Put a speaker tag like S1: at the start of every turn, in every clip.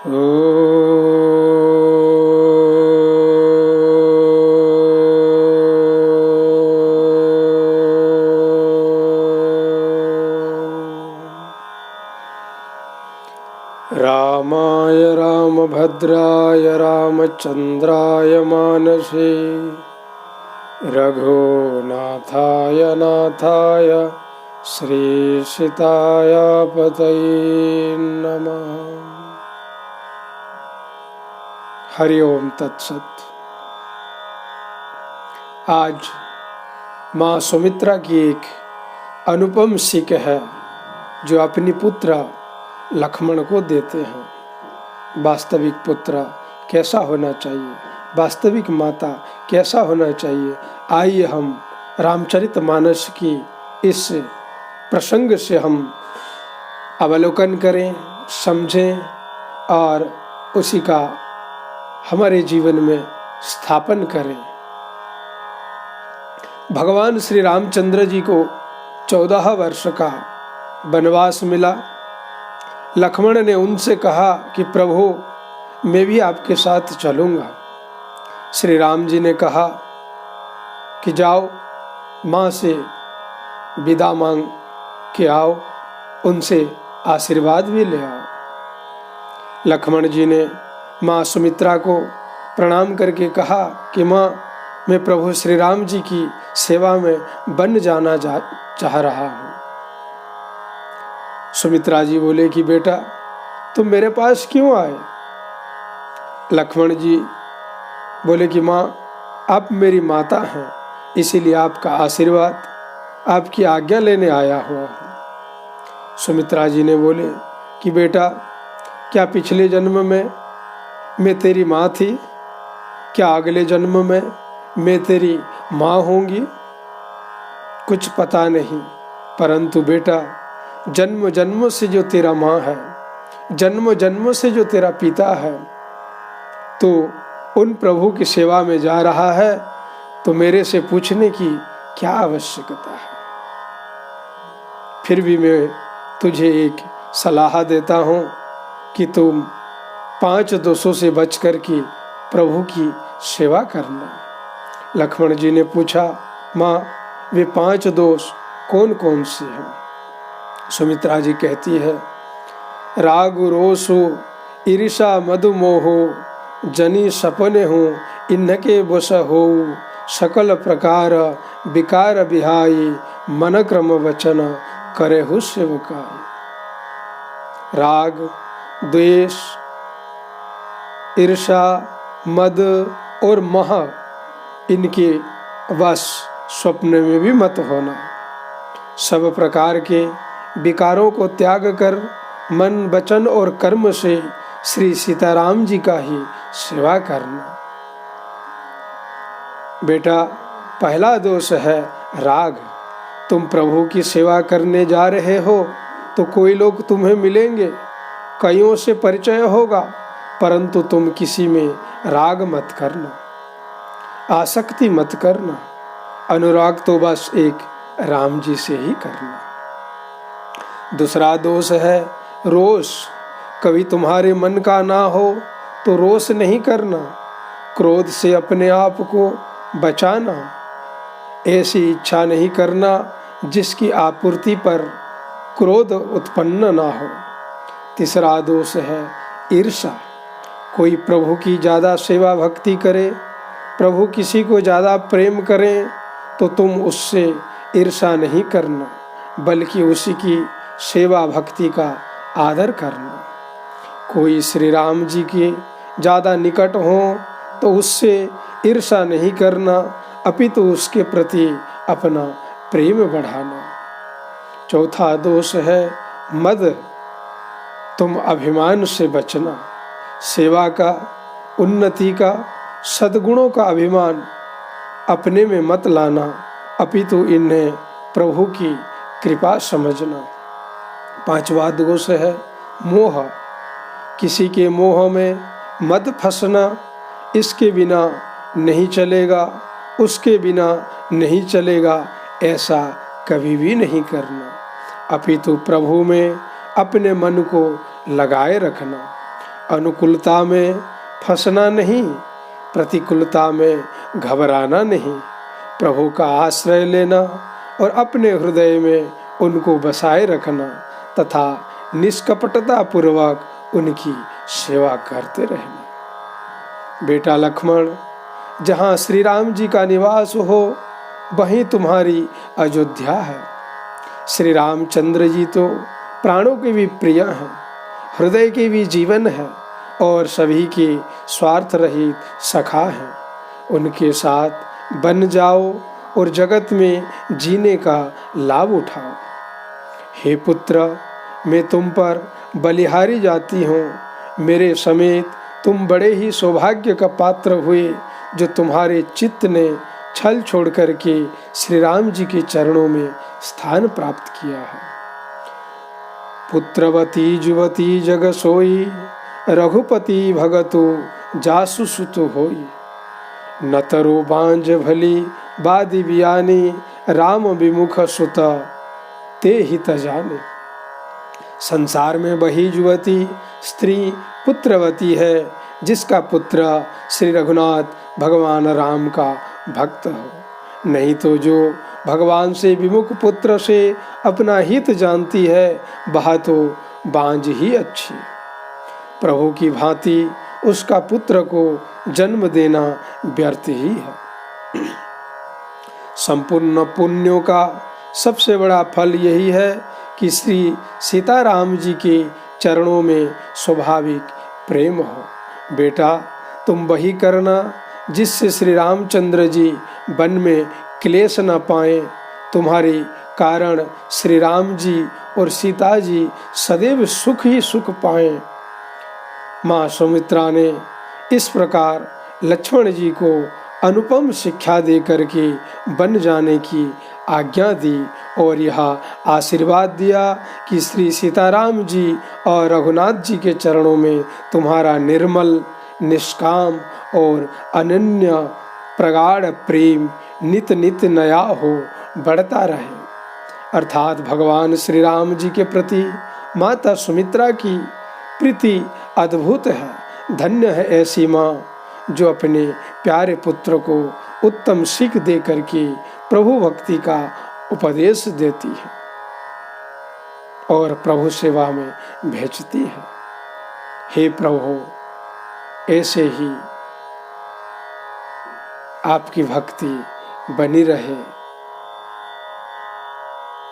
S1: रामाय रामभद्राय रामचन्द्राय मानसे रघुनाथाय नाथाय श्रीसीताय पतये नमः। हरि ओम तत्सत। आज माँ सुमित्रा की एक अनुपम सीख है जो अपनी पुत्र लक्ष्मण को देते हैं। वास्तविक पुत्र कैसा होना चाहिए, वास्तविक माता कैसा होना चाहिए, आइए हम रामचरितमानस की इस प्रसंग से हम अवलोकन करें, समझें और उसी का हमारे जीवन में स्थापन करें। भगवान श्री रामचंद्र जी को 14 वर्ष का वनवास मिला। लक्ष्मण ने उनसे कहा कि प्रभु मैं भी आपके साथ चलूँगा। श्री राम जी ने कहा कि जाओ माँ से विदा मांग के आओ, उनसे आशीर्वाद भी ले आओ। लक्ष्मण जी ने माँ सुमित्रा को प्रणाम करके कहा कि माँ मैं प्रभु श्री राम जी की सेवा में बन जाना चाह रहा हूँ। सुमित्रा जी बोले कि बेटा तुम मेरे पास क्यों आए? लक्ष्मण जी बोले कि माँ आप मेरी माता हैं, इसीलिए आपका आशीर्वाद, आपकी आज्ञा लेने आया हुआ हूँ। सुमित्रा जी ने बोले कि बेटा क्या पिछले जन्म में मैं तेरी माँ थी? क्या अगले जन्म में मैं तेरी माँ होंगी? कुछ पता नहीं, परंतु बेटा जन्म जन्म से जो तेरा माँ है, जन्म जन्म से जो तेरा पिता है, तो उन प्रभु की सेवा में जा रहा है, तो मेरे से पूछने की क्या आवश्यकता है? फिर भी मैं तुझे एक सलाह देता हूँ कि तुम 5 दोषों से बच कर के प्रभु की सेवा करना। लक्ष्मण जी ने पूछा माँ वे 5 दोष कौन कौन से हैं? सुमित्रा जी कहती है राग रोषो ईर्षा मद मोहो जनी सपने हो इनके बस हो सकल प्रकार विकार बिहाई मन क्रम वचन करे हु सेवकाई। राग, द्वेष, ईर्षा, मद और मोह, इनके वश स्वप्न में भी मत होना। सब प्रकार के विकारों को त्याग कर मन, वचन और कर्म से श्री सीताराम जी का ही सेवा करना। बेटा पहला दोष है राग। तुम प्रभु की सेवा करने जा रहे हो तो कोई लोग तुम्हें मिलेंगे, कईयों से परिचय होगा, परंतु तुम किसी में राग मत करना, आसक्ति मत करना। अनुराग तो बस एक राम जी से ही करना। दूसरा दोष है रोष। कभी तुम्हारे मन का ना हो तो रोष नहीं करना, क्रोध से अपने आप को बचाना। ऐसी इच्छा नहीं करना जिसकी आपूर्ति पर क्रोध उत्पन्न ना हो। तीसरा दोष है ईर्षा। कोई प्रभु की ज़्यादा सेवा भक्ति करे, प्रभु किसी को ज़्यादा प्रेम करें तो तुम उससे ईर्षा नहीं करना, बल्कि उसी की सेवा भक्ति का आदर करना। कोई श्री राम जी के ज़्यादा निकट हो तो उससे ईर्षा नहीं करना, अपितु उसके प्रति अपना प्रेम बढ़ाना। चौथा दोष है मद। तुम अभिमान से बचना। सेवा का, उन्नति का, सद्गुणों का अभिमान अपने में मत लाना, अपितु इन्हें प्रभु की कृपा समझना। पांचवा दोष है मोह। किसी के मोह में मत फंसना। इसके बिना नहीं चलेगा, उसके बिना नहीं चलेगा, ऐसा कभी भी नहीं करना, अपितु प्रभु में अपने मन को लगाए रखना। अनुकूलता में फंसना नहीं, प्रतिकूलता में घबराना नहीं, प्रभु का आश्रय लेना और अपने हृदय में उनको बसाए रखना तथा निष्कपटता पूर्वक उनकी सेवा करते रहना। बेटा लक्ष्मण, जहाँ श्री राम जी का निवास हो वहीं तुम्हारी अयोध्या है। श्री रामचंद्र जी तो प्राणों के भी प्रिय हैं, हृदय के भी जीवन है और सभी के स्वार्थ रहित सखा हैं। उनके साथ बन जाओ और जगत में जीने का लाभ उठाओ। हे पुत्र, मैं तुम पर बलिहारी जाती हूँ। मेरे समेत तुम बड़े ही सौभाग्य का पात्र हुए जो तुम्हारे चित्त ने छल छोड़ करके श्री राम जी के चरणों में स्थान प्राप्त किया है। पुत्रवती जुवती जग सोई, रघुपति भगतु जासु सुतु होई। नतरो बांझ भली बादि बियानी, राम विमुख सुत ते हित जाने। संसार में वही युवती स्त्री पुत्रवती है जिसका पुत्र श्री रघुनाथ भगवान राम का भक्त हो। नहीं तो जो भगवान से विमुख पुत्र से अपना हित जानती है वह तो बांझ ही अच्छी। प्रभु की भांति उसका पुत्र को जन्म देना व्यर्थ ही है। संपूर्ण पुण्यों का सबसे बड़ा फल यही है कि श्री सीताराम जी के चरणों में स्वाभाविक प्रेम हो। बेटा, तुम वही करना जिससे श्री रामचंद्र जी वन में क्लेश न पाए। तुम्हारे कारण श्री राम जी और सीता जी सदैव सुख ही सुख पाएं। माँ सुमित्रा ने इस प्रकार लक्ष्मण जी को अनुपम शिक्षा दे करके बन जाने की आज्ञा दी और यह आशीर्वाद दिया कि श्री सीताराम जी और रघुनाथ जी के चरणों में तुम्हारा निर्मल, निष्काम और अनन्य प्रगाढ़ प्रेम नित नित नया हो, बढ़ता रहे। अर्थात भगवान श्री राम जी के प्रति माता सुमित्रा की प्रीति अद्भुत है। धन्य है ऐसी माँ जो अपने प्यारे पुत्र को उत्तम सीख दे करके प्रभु भक्ति का उपदेश देती है और प्रभु सेवा में भेजती है। हे प्रभु, ऐसे ही आपकी भक्ति बनी रहे,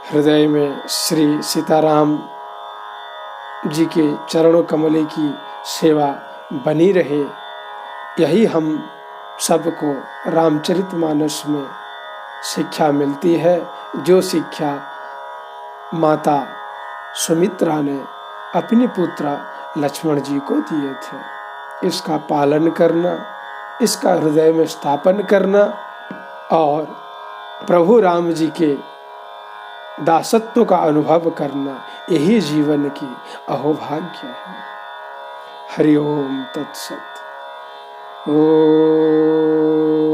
S1: हृदय में श्री सीताराम जी के चरणों कमले की सेवा बनी रहे। यही हम सबको रामचरितमानस में शिक्षा मिलती है, जो शिक्षा माता सुमित्रा ने अपने पुत्र लक्ष्मण जी को दिए थे। इसका पालन करना, इसका हृदय में स्थापन करना और प्रभु राम जी के दासत्व का अनुभव करना, यही जीवन की अहोभाग्य है। हरि ओम तत्सत। ओम।